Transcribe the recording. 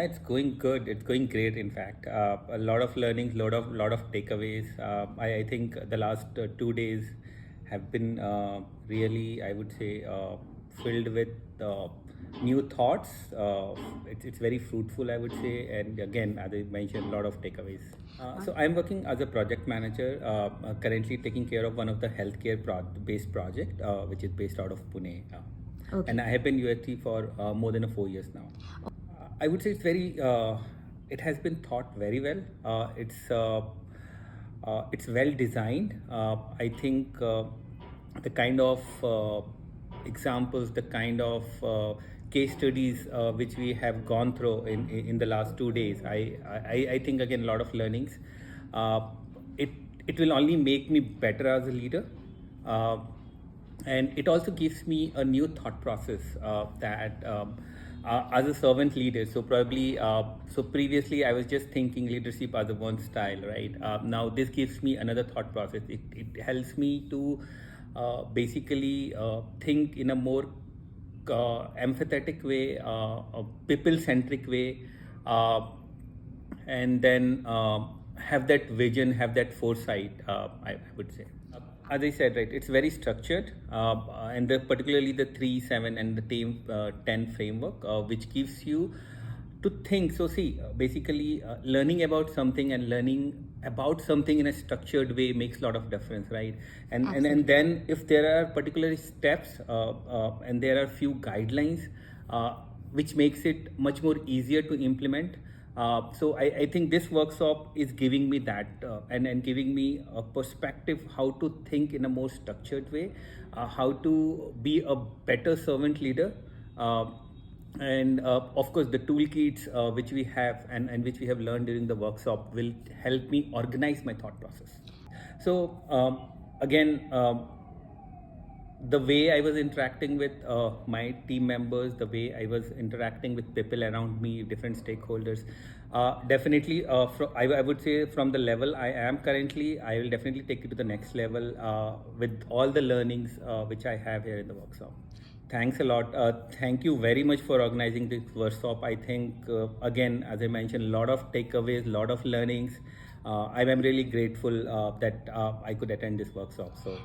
It's going good. It's going great. In fact, a lot of learnings, lot of takeaways. I think the last 2 days have been really, I would say, filled with new thoughts. It's very fruitful, I would say, and again, as I mentioned, a lot of takeaways. So I'm working as a project manager, currently taking care of one of the healthcare based project, which is based out of Pune. Okay. And I have been UAT for more than 4 years now. I would say it has been thought very well. It's well designed. I think the kind of examples, the kind of case studies which we have gone through in the last 2 days, I think again a lot of learnings. Uh, it it will only make me better as a leader. Uh, and it also gives me a new thought process that as a servant leader, so probably so previously I was just thinking leadership as a one style, right? Now this gives me another thought process. It helps me to basically think in a more empathetic way, a people centric way, uh, and then have that vision, have that foresight, I would say. As I said, right, it's very structured, and particularly the 3, 7, and the team 10 framework, which gives you to think. So, see, basically, learning about something and learning about something in a structured way makes a lot of difference, right? And then if there are particular steps and there are few guidelines, which makes it much more easier to implement. So I think this workshop is giving me that and giving me a perspective how to think in a more structured way, how to be a better servant leader, and of course the toolkits which we have and which we have learned during the workshop will help me organize my thought process. So again. The way I was interacting with my team members, the way I was interacting with people around me, different stakeholders, definitely, I would say from the level I am currently, I will definitely take it to the next level with all the learnings which I have here in the workshop. Thanks a lot. Thank you very much for organizing this workshop. I think, again, as I mentioned, a lot of takeaways, a lot of learnings. I am really grateful that I could attend this workshop. So.